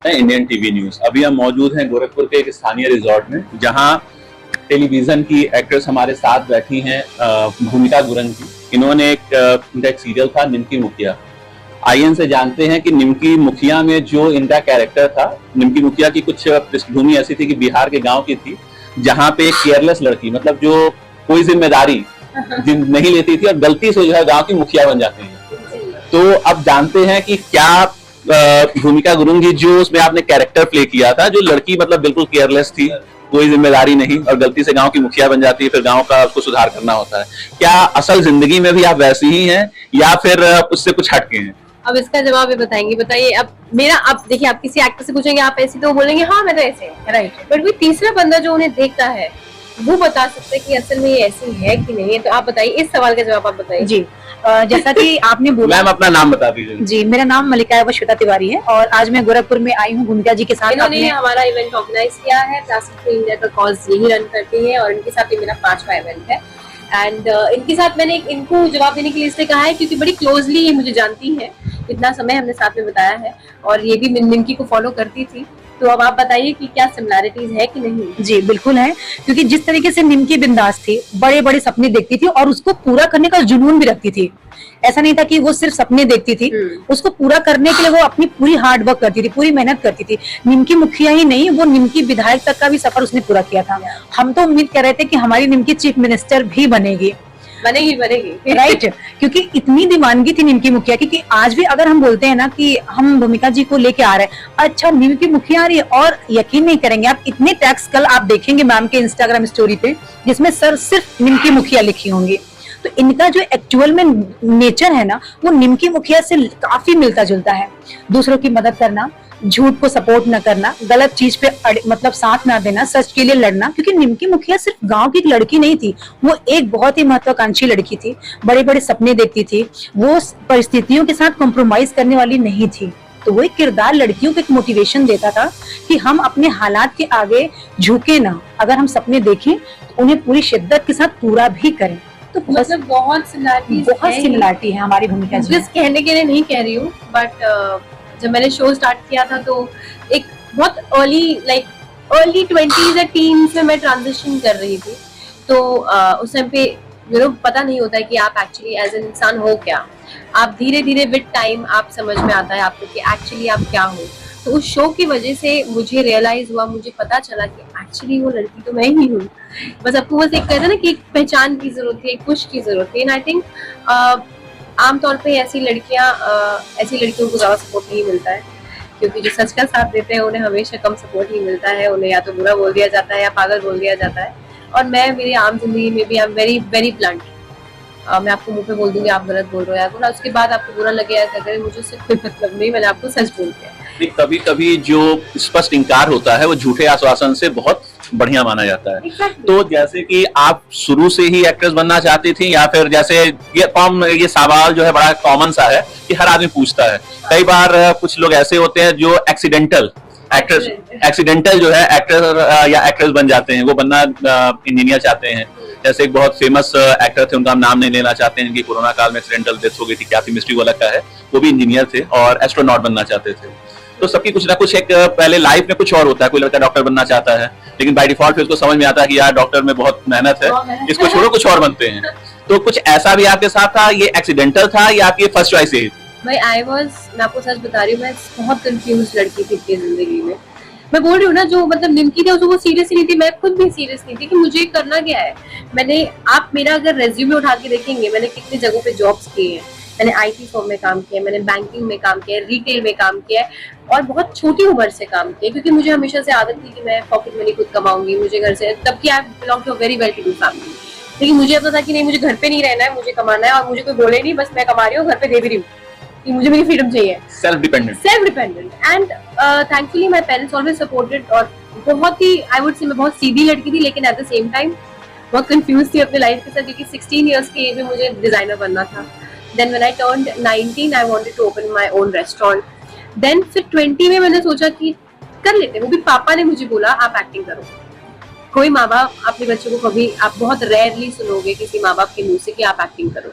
Indian TV news. अभी हम मौजूद हैं गोरखपुर के एक स्थानीय रिजॉर्ट में, जहां टेलीविजन की एक्ट्रेस हमारे साथ बैठी हैं, भूमिका गुरंग जी। इन्होंने इनका एक सीरियल था निमकी मुखिया। आइए इनसे जानते हैं कि निमकी मुखिया में जो इनका कैरेक्टर था। निमकी मुखिया की कुछ पृष्ठभूमि ऐसी थी कि बिहार के गांव की थी, जहां पे एक केयरलेस लड़की, मतलब जो कोई जिम्मेदारी नहीं लेती थी और गलती से जो है गांव की मुखिया बन जाती है। तो अब जानते हैं कि क्या भूमिका गुरुंग जी, जो उसमें आपने कैरेक्टर प्ले किया था, जो लड़की मतलब बिल्कुल केयरलेस थी, कोई जिम्मेदारी नहीं और गलती से गांव की मुखिया बन जाती है, फिर गांव का उसको सुधार करना होता है। क्या असल जिंदगी में भी आप वैसी ही हैं या फिर उससे कुछ हटके हैं? अब इसका जवाब ये बताएंगे। बताइए। अब देखिए, आप किसी एक्टर से पूछेंगे आप ऐसी, तो बोलेंगे हाँ मैं तो ऐसे, राइट। बट कोई तीसरा बंदा जो उन्हें देखता है वो बता सकता है कि असल में ये ऐसी है कि नहीं है। तो आप बताइए, इस सवाल का जवाब आप बताइए जी। जैसा कि आपने बोला। मैम अपना नाम बता दीजिए। जी, मेरा नाम मलिका श्वेता तिवारी है और आज मैं गोरखपुर में आई हूँ भूमिका जी के साथ। इन्होंने हमारा इवेंट ऑर्गेनाइज किया है, प्लास्टिक फ्री इंडिया का कॉज यही रन करती है और इनके साथ ये मेरा 5वां इवेंट है। एंड इनके साथ मैंने इनको जवाब देने के लिए इसलिए कहा है क्योंकि बड़ी क्लोजली ये मुझे जानती है, इतना समय हमने साथ में बताया है और ये भी निमकी को फॉलो करती थी। तो अब आप बताइए कि क्या सिमिलैरिटीज है कि नहीं? जी बिल्कुल है, क्योंकि जिस तरीके से निमकी बिंदास थी, बड़े बड़े सपने देखती थी और उसको पूरा करने का जुनून भी रखती थी। ऐसा नहीं था कि वो सिर्फ सपने देखती थी, उसको पूरा करने के लिए वो अपनी पूरी हार्ड वर्क करती थी, पूरी मेहनत करती थी। निमकी मुखिया ही नहीं, वो निमकी विधायक तक का भी सफर उसने पूरा किया था। हम तो उम्मीद कर रहे थे कि हमारी निमकी चीफ मिनिस्टर भी बनेगी, राइट। क्योंकि इतनी दीवानगी थी निमकी मुखिया की कि आज भी अगर हम बोलते हैं ना कि हम भूमिका जी को लेके आ रहे हैं, अच्छा निमकी मुखिया आ रही है, और यकीन नहीं करेंगे आप, इतने टैग्स कल आप देखेंगे मैम के इंस्टाग्राम स्टोरी पे जिसमें सर सिर्फ निमकी मुखिया लिखी होंगी। तो इनका जो एक्चुअल में नेचर है ना, वो निमकी मुखिया से काफी मिलता जुलता है। दूसरों की मदद करना, झूठ को सपोर्ट न करना, गलत चीज पे मतलब साथ ना देना, सच के लिए लड़ना। क्योंकि निमकी मुखिया सिर्फ गांव की एक लड़की नहीं थी, वो एक बहुत ही महत्वाकांक्षी लड़की थी, बड़े बड़े सपने देखती थी, वो परिस्थितियों के साथ कॉम्प्रोमाइज करने वाली नहीं थी। तो वो एक किरदार लड़कियों को एक मोटिवेशन देता था कि हम अपने हालात के आगे झुके ना, अगर हम सपने देखें तो उन्हें पूरी शिद्दत के साथ पूरा भी करें। तो मतलब बहुत सिमिलरिटी है हमारी भूमिका जी। जिस कहने के लिए नहीं कह रही हूँ, बट जब मैंने शो स्टार्ट किया था तो एक बहुत अर्ली 20s या टीन्स में मैं ट्रांजिशन कर रही थी। तो उस टाइम पे पता नहीं होता है कि आप एक्चुअली एज एन इंसान हो क्या। आप धीरे धीरे विद टाइम आप समझ में आता है आपको कि एक्चुअली आप क्या हो। तो उस शो की वजह से मुझे रियलाइज हुआ, मुझे पता चला कि एक्चुअली वो लड़की तो मैं ही हूँ। बस आपको बस एक कहते हैं ना कि एक पहचान की जरूरत है, एक पुश की जरूरत है। एंड आई थिंक आमतौर पे ऐसी लड़कियों को ज्यादा सपोर्ट नहीं मिलता है, क्योंकि जो सच का साथ देते हैं उन्हें हमेशा कम सपोर्ट ही मिलता है। उन्हें या तो बुरा बोल दिया जाता है या पागल बोल दिया जाता है। और मैं मेरी आम जिंदगी में भी I am very very blunt. मैं आपको मुंह पे बोल दूंगी आप गलत बोल रहे हो या उसके बाद आपको बुरा लगे या अगर मुझे उससे कोई मतलब नहीं, मैंने आपको सच बोल दिया। कभी कभी जो स्पष्ट इनकार होता है वो झूठे आश्वासन से बहुत बढ़िया माना जाता है। exactly. तो जैसे कि आप शुरू से ही एक्ट्रेस बनना चाहती थी, या फिर जैसे ये सवाल जो है बड़ा कॉमन सा है कि हर आदमी पूछता है। कई बार कुछ लोग ऐसे होते हैं जो एक्सीडेंटल जो है एक्टर या एक्ट्रेस बन जाते हैं, वो बनना इंजीनियर चाहते हैं। जैसे एक बहुत फेमस एक्टर थे, उनका हम नाम नहीं लेना चाहते हैं, इनकी कोरोना काल में एक्सीडेंटल डेथ हो गई थी, क्या थी मिस्ट्री वाला का है, वो भी इंजीनियर थे और एस्ट्रोनॉट बनना चाहते थे। तो सबकी कुछ ना कुछ एक पहले लाइफ में कुछ और होता है। कोई लड़का डॉक्टर बनना चाहता है, लेकिन बाय डिफॉल्ट फिर उसको समझ में आता है कि यार डॉक्टर में बहुत मेहनत है, इसको छोड़ो कुछ और बनते हैं। तो कुछ ऐसा भी आपके साथ था? ये एक्सीडेंटल था या आपकी फर्स्ट चॉइस ही? भाई मैं आपको सच बता रही हूँ, मैं बहुत कंफ्यूज लड़की थी अपनी जिंदगी में। मैं बोल रही हूँ ना, जो मतलब निमकी थी वो सीरियस नहीं थी, मैं खुद भी सीरियस नहीं थी कि मुझे करना क्या है। आप मेरा अगर रेज्यूमे उठा के देखेंगे, मैंने कितनी जगहों पे जॉब्स की हैं। मैंने आईटी फर्म में काम किया, मैंने बैंकिंग में काम किया, रिटेल में काम किया और बहुत छोटी उम्र से काम किया, क्योंकि मुझे हमेशा से आदत थी कि मैं पॉकेट मनी खुद कमाऊंगी। मुझे घर से, तब की I belong to very well to do family, लेकिन मुझे पता था कि नहीं, मुझे घर पे नहीं रहना है, मुझे कमाना है। और मुझे कोई बोले नहीं, बस मैं कमा रही हूँ, घर पे दे भी रही हूँ, कि मुझे मेरी फ्रीडम चाहिए। Self dependent and thankfully my parents always supported. और बहुत ही आई वुड से मैं बहुत सीधी लड़की थी, लेकिन एट द सेम टाइम बहुत कंफ्यूज थी अपने लाइफ के साथ, क्योंकि 16 इयर्स की एज में मुझे डिजाइनर बनना था। Then when I turned 19, I wanted to open my own restaurant. Then फिर 20 में मैंने सोचा कि कर लेते, वो भी पापा ने मुझे बोला आप एक्टिंग करो। कोई माँ बाप अपने बच्चों को कभी, आप बहुत रेयरली सुनोगे किसी माँ बाप के मुंह से कि आप एक्टिंग करो।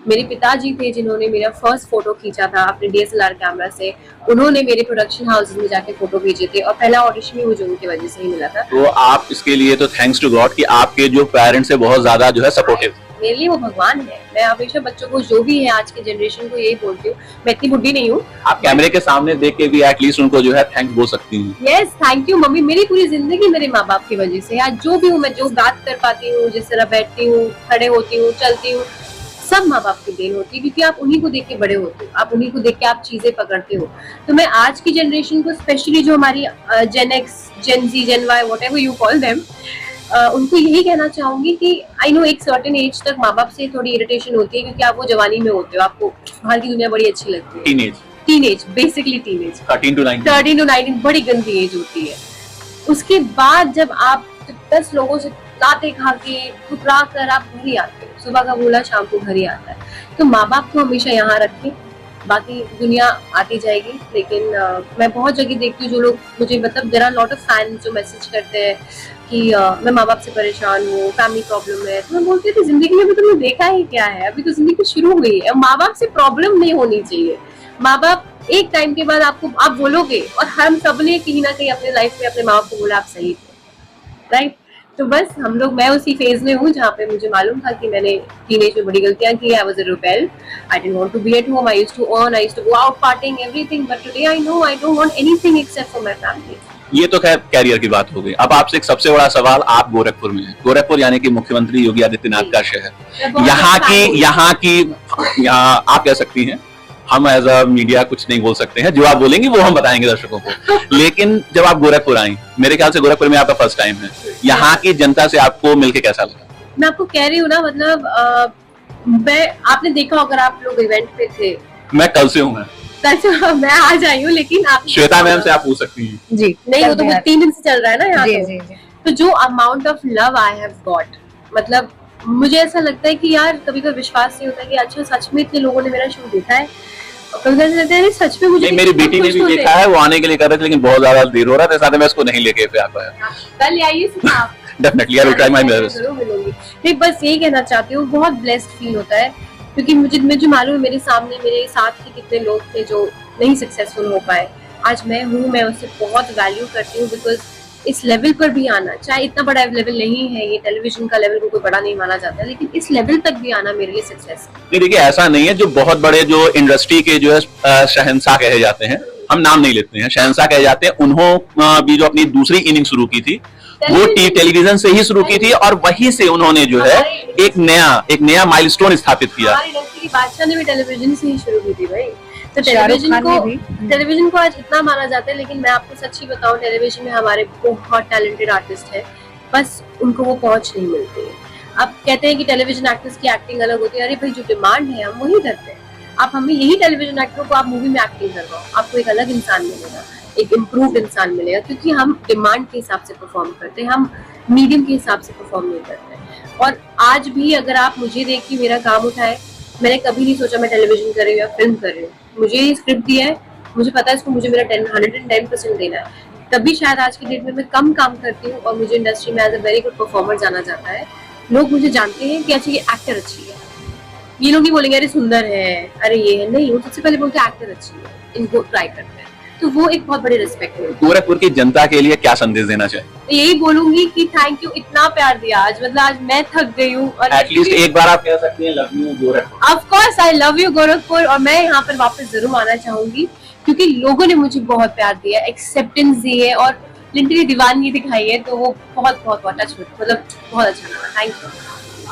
मेरे पिताजी थे जिन्होंने मेरा फर्स्ट फोटो खींचा था अपने DSLR कैमरा से, उन्होंने मेरे प्रोडक्शन हाउसेज में जाके फोटो भेजे थे और पहला ऑडिशन भी मुझे उनकी वजह से ही मिला था। तो आप इसके लिए तो थैंक्स टू गॉड कि आपके जो पेरेंट्स है बहुत ज्यादा जो है सपोर्टिव। मेरे लिए वो भगवान है। मैं हमेशा बच्चों को, जो भी है आज के जनरेशन को, यही बोलती हूँ, मैं इतनी बुढ़ी नहीं हूँ, आप कैमरे के सामने देख के भी एटलीस्ट उनको जो है थैंक्स बोल सकती हैं। Yes, thank you mummy. मेरी पूरी जिंदगी मेरे माँ बाप की वजह से, आज जो भी हूँ मैं, जो बात कर पाती हूँ, जिस तरह बैठती हूँ, खड़े होती हूँ, चलती हूँ, सब माँ बाप की देन होती है, क्योंकि आप उन्हीं को देख के बड़े होते हो, आप उन्हीं को देख के आप चीजें पकड़ते हो। तो मैं आज की जनरेशन को, स्पेशली जो हमारी Gen X, Gen Z, Gen Y, whatever you call them, उनको यही कहना चाहूंगी कि आई नो एक सर्टेन एज तक माँ बाप से थोड़ी इरिटेशन होती है, क्योंकि आप वो जवानी में होते हो, आपको बाहर की दुनिया बड़ी अच्छी लगती है। टीनेज, बेसिकली टीनेज, 13 to 19 बड़ी गंदी एज होती है। उसके बाद जब आप 10 लोगों से लाते खा के ठुकरा कर आप घर ही आते हो, सुबह का बोला शाम को घर ही आता है, तो माँ बाप को हमेशा यहाँ रखें, बाकी दुनिया आती जाएगी। लेकिन मैं बहुत जगह देखती हूँ जो लोग मुझे, मतलब there are lot of fans जो मैसेज करते हैं कि मैं माँ बाप से परेशान हूँ, फैमिली प्रॉब्लम है, तो मैं बोलती हूँ जिंदगी में अभी तुमने देखा ही क्या है, अभी तो जिंदगी शुरू हुई है। माँ बाप से प्रॉब्लम नहीं होनी चाहिए। माँ बाप एक टाइम के बाद आपको, आप बोलोगे, और हम सबने कहीं ना कहीं अपने लाइफ में अपने माँ बाप को बोला आप सही थे, राइट। तो बस हम लोग, मैं उसी फेज में हूँ जहाँ पे मुझे मालूम था कि मैंने टीनेज में बड़ी गलतियां की। I was a rebel, I didn't want to be at home, I used to earn, I used to go out partying everything, but today I know I don't want anything except for my family. ये तो खैर career की बात हो गई। अब आपसे एक सबसे बड़ा सवाल, आप गोरखपुर में हैं, गोरखपुर यानी कि मुख्यमंत्री योगी आदित्यनाथ का शहर, यहाँ आप कह सकती हैं, हम एज अ मीडिया कुछ नहीं बोल सकते हैं, जो आप बोलेंगे वो हम बताएंगे दर्शकों को। लेकिन जब आप गोरखपुर आई, मेरे ख्याल से गोरखपुर में आपका फर्स्ट टाइम है, यहाँ की जनता से आपको मिलके कैसा लगा? मैं आपको कह रही हूँ ना, मतलब आपने देखा अगर आप लोग इवेंट पे थे, मैं कल से हूँ, मैं आज आई हूँ, लेकिन आप श्वेता मैम से आप पूछ सकती हैं जी। नहीं, वो तो 3 दिन से चल रहा है ना यहाँ, जी। तो जो amount of love I have got, मतलब मुझे ऐसा लगता है कि यार कभी कभी विश्वास नहीं होता कि अच्छा सच में इतने लोगों ने मेरा शो देखा है। कभी कभी लगता है सच में मुझे, मेरी बेटी ने भी देखा है, वो आने के लिए कर रहे थे, लेकिन बहुत ज्यादा देर हो रहा था, साथ में मैं उसको नहीं लेके आ पाया। कल आइए आप, definitely I will try my best. नहीं, बस यही कहना चाहती हूँ, बहुत ब्लेस्ड फील होता है, क्योंकि मुझे मालूम है मेरे सामने, मेरे साथ के कितने लोग थे जो नहीं सक्सेसफुल हो पाए। आज मैं हूँ, मैं उससे बहुत वैल्यू करती हूँ, बिकॉज इस लेवल पर भी आना, चाहे इतना बड़ा लेवल नहीं है, ये टेलीविजन का लेवल को कोई बड़ा नहीं माना जाता, लेकिन इस लेवल तक भी आना मेरे लिए सक्सेस है। नहीं देखिए, ऐसा नहीं है, जो बहुत बड़े जो इंडस्ट्री के जो है शहंशाह कहे जाते हैं, हम नाम नहीं लेते हैं, शहंशाह कहे जाते हैं, उन्होंने भी जो अपनी दूसरी इनिंग शुरू की थी वो टेलीविजन से ही शुरू की थी, और वहीं से उन्होंने जो है एक नया माइलस्टोन स्थापित किया। हमारी इंडस्ट्री की बादशाह ने भी टेलीविजन से ही शुरू की थी भाई। तो टेलीविजन को आज इतना माना जाता है, लेकिन मैं आपको सच्ची बताऊं, टेलीविजन में हमारे बहुत टैलेंटेड आर्टिस्ट हैं, बस उनको वो पहुंच नहीं मिलती है। अब कहते हैं कि टेलीविजन एक्टर्स की एक्टिंग अलग होती है, अरे भाई जो डिमांड है हम वही करते हैं। आप हमें यही टेलीविजन एक्टर को आप मूवी में एक्टिंग करवाओ, आपको एक अलग इंसान मिलेगा, एक इम्प्रूव्ड इंसान मिलेगा, क्योंकि हम डिमांड के हिसाब से परफॉर्म करते हैं, हम मीडियम के हिसाब से परफॉर्म नहीं करते हैं। और आज भी अगर आप मुझे देख के मेरा काम उठाए, मैंने कभी नहीं सोचा मैं टेलीविजन कर रही हूँ या फिल्म कर रही हूँ। मुझे ये स्क्रिप्ट दिया है, मुझे पता है इसको मुझे मेरा 110% देना है, तभी शायद आज की डेट में मैं कम काम करती हूँ और मुझे इंडस्ट्री में as a very good performer जाना जाता है। लोग मुझे जानते हैं कि अच्छा ये एक्टर अच्छी है, ये लोग नहीं बोलेंगे अरे सुंदर है, अरे ये है, नहीं, वो सबसे पहले बोलते हैं एक्टर अच्छी है, इनको ट्राई करते हैं, तो वो एक बहुत बड़ी रिस्पेक्ट है। गोरखपुर की जनता के लिए क्या संदेश देना चाहिए? यही बोलूंगी कि थैंक यू, इतना प्यार दिया आज, मतलब आज मैं थक गई हूँ। और एटलीस्ट एक बार आप कह सकती हैं love you Gorakhpur. Of course I love you Gorakhpur, और मैं यहाँ पर वापस जरूर आना चाहूंगी, क्योंकि लोगों ने मुझे बहुत प्यार दिया, एक्सेप्टेंस दी है और लिटरली दीवानगी दिखाई है, तो वो बहुत बहुत टच, मतलब बहुत अच्छा लगा। Thank you.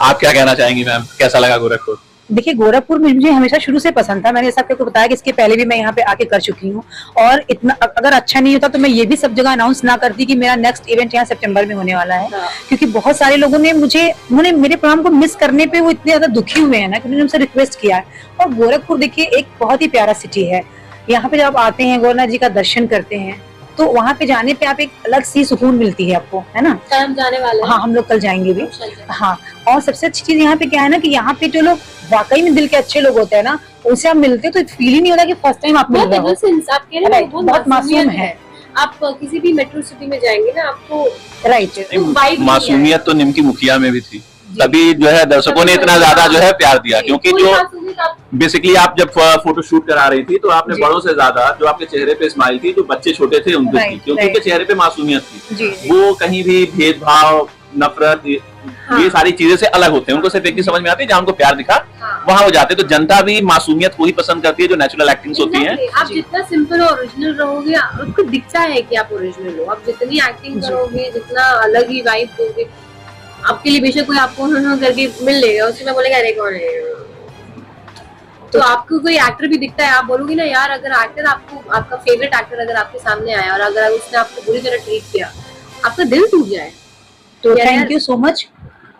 आप क्या कहना चाहेंगी मैम, कैसा लगा गोरखपुर? देखिए, गोरखपुर में मुझे हमेशा शुरू से पसंद था। मैंने सबको बताया कि इसके पहले भी मैं यहाँ पे आके कर चुकी हूँ, और इतना अगर अच्छा नहीं होता तो मैं ये भी सब जगह अनाउंस ना करती कि मेरा नेक्स्ट इवेंट यहाँ सितंबर में होने वाला है। क्योंकि बहुत सारे लोगों ने उन्होंने मेरे प्रोग्राम को मिस करने पे वो इतने ज्यादा दुखी हुए हैं ना, कि उन्होंने हमसे रिक्वेस्ट किया है। और गोरखपुर देखिए एक बहुत ही प्यारा सिटी है, यहाँ पे जब आप आते हैं, गोरखनाथ जी का दर्शन करते हैं, तो वहाँ पे जाने पे आप एक अलग सी सुकून मिलती है आपको, है ना। हम जाने वाले हैं। हाँ, हम लोग कल जाएंगे भी। हाँ, और सबसे अच्छी चीज यहाँ पे क्या है ना, कि यहाँ पे जो लोग वाकई में दिल के अच्छे लोग होते हैं ना, उनसे आप मिलते तो फील ही नहीं होता कि फर्स्ट टाइम आप मिल रहे हो। बहुत मासूम है। आप किसी भी मेट्रो सिटी में जाएंगे ना, आपको राइट। vibe नहीं मासूमियत तो निमकी मुखिया में भी थी, तभी जो है दर्शकों ने इतना ज्यादा जो है प्यार दिया, क्योंकि कोई जो मासूमियत आप बेसिकली आप जब फोटो शूट करा रही थी तो आपने जी। बड़ों से ज्यादा जो आपके चेहरे पे स्माइल थी, जो बच्चे छोटे थे उनपे थी, Right, क्योंकि right. उनके चेहरे पे मासूमियत थी। जी वो कहीं भी भेदभाव, नफरत, ये सारी चीजें से अलग होते हैं, उनको सिर्फ एक ही समझ में आती है, जहाँ उनको प्यार दिखा हाँ। वहां वो जाते। तो जनता भी मासूमियत को ही पसंद करती है, जो नेचुरल एक्टिंग्स होती हैं। Exactly. आप जितना सिंपल और ओरिजिनल रहोगे, आपको दिखता है कि आप ओरिजिनल हो। आप जितनी एक्टिंग जी। करोगे, जितना अलग ही वाइब दोगे, आपके लिए बेशक कोई आपको करके मिल लेगा, उसमें बोलेगा अरे कौन है। तो आपको कोई एक्टर भी दिखता है, आप बोलोगे ना यार, अगर एक्टर आपको, आपका फेवरेट एक्टर अगर आपके सामने आया और अगर उसने आपको बुरी तरह ट्रीट किया, आपका दिल टूट जाए। तो यार, थैंक यू सो मच,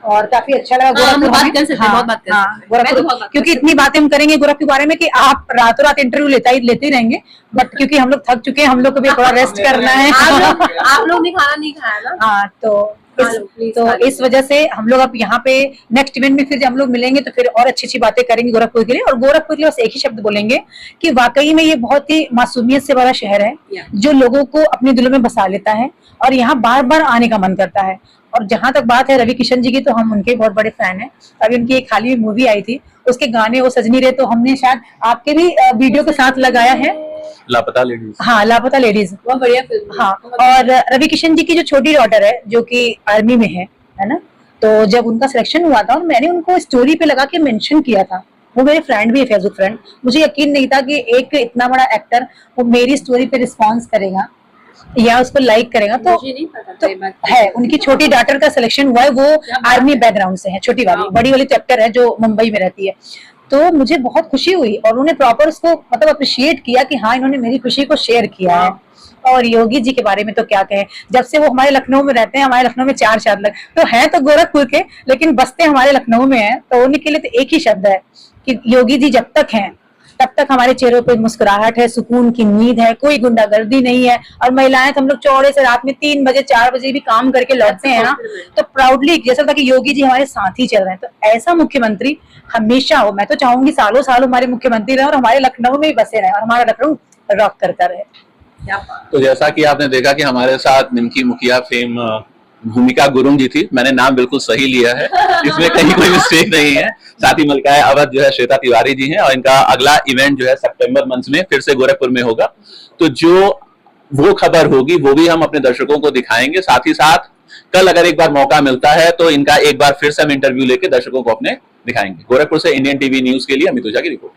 और काफी अच्छा लगा हम गोरखपुर बात में। कर सकते हैं, बहुत बात कर सकते हैं। गोरखपुर, मैं तो बहुत बात कर क्योंकि सकती इतनी बातें हम करेंगे गोरखपुर के बारे में कि आप रातों रात इंटरव्यू लेते ही रहेंगे, बट क्योंकि हम लोग थक चुके हैं, हम लोग को भी थोड़ा रेस्ट करना है। आप लोग ने खाना नहीं खाया ना? हाँ, तो खा लो, please खा इस लो। वजह से हम लोग अब यहाँ पे नेक्स्ट इवेंट में फिर जब हम लोग मिलेंगे तो फिर और अच्छी अच्छी बातें करेंगे गोरखपुर के लिए। और गोरखपुर के लिए बस एक ही शब्द बोलेंगे कि वाकई में ये बहुत ही मासूमियत से भरा शहर है, Yeah. जो लोगों को अपने दिलों में बसा लेता है और यहाँ बार बार आने का मन करता है। और जहां तक बात है रवि किशन जी की, तो हम उनके बहुत बड़े फैन हैं। अभी उनकी एक हाल ही में मूवी आई थी, उसके गाने वो सजनी रहे, तो हमने शायद आपके भी वीडियो के साथ लगाया है। लापता लेडीज। हाँ, लापता लेडीज। बहुत बढ़िया फिल्म। हाँ, और रवि किशन जी की जो छोटी डॉटर है जो कि आर्मी में है ना, तो जब उनका सिलेक्शन हुआ था और मैंने उनको स्टोरी पे लगा के मेंशन किया था, वो मेरे फ्रेंड भी है, फेसबुक फ्रेंड, मुझे यकीन नहीं था कि एक इतना बड़ा एक्टर वो मेरी स्टोरी पे रिस्पॉन्स करेगा या उसको लाइक करेगा। तो मुझे नहीं पता था ये बात। है, उनकी छोटी डॉटर का सिलेक्शन हुआ है, वो आर्मी बैकग्राउंड से है, छोटी वाली, बड़ी वाली तो एक्टर है जो मुंबई में रहती है। तो मुझे बहुत खुशी हुई और उन्होंने प्रॉपर उसको मतलब अप्रिशिएट किया कि हाँ, इन्होंने मेरी खुशी को शेयर किया है। और योगी जी के बारे में तो क्या कहें, जब से वो हमारे लखनऊ में रहते हैं, हमारे लखनऊ में 4 चांद लग, तो हैं तो गोरखपुर के लेकिन बसते हमारे लखनऊ में हैं, तो उनके लिए तो एक ही शब्द है कि योगी जी जब तक हैं तब तक हमारे चेहरों पे मुस्कुराहट है, सुकून की नींद है, कोई गुंडागर्दी नहीं है। और महिलाएं तो हम लोग चौड़े से रात में 3 बजे 4 बजे भी काम करके लौटते हैं ना, तो प्राउडली जैसा था कि योगी जी हमारे साथ ही चल रहे हैं। तो ऐसा मुख्यमंत्री हमेशा हो, मैं तो चाहूंगी सालों साल हमारे मुख्यमंत्री रहे और हमारे लखनऊ में ही बसे रहे और हमारा लखनऊ रॉक करता रहे। क्या बात। तो जैसा कि आपने देखा कि हमारे साथ निमकी मुखिया फेम भूमिका गुरुंग जी थी, मैंने नाम बिल्कुल सही लिया है, इसमें कहीं कोई मिस्टेक नहीं है। साथ ही मलकाए अवध जो है श्वेता तिवारी जी हैं, और इनका अगला इवेंट जो है सितंबर मंथ में फिर से गोरखपुर में होगा। तो जो वो खबर होगी वो भी हम अपने दर्शकों को दिखाएंगे। साथ ही साथ कल अगर एक बार मौका मिलता है तो इनका एक बार फिर से हम इंटरव्यू लेके दर्शकों को अपने दिखाएंगे। गोरखपुर से इंडियन टीवी न्यूज के लिए अमित ओझा की रिपोर्ट।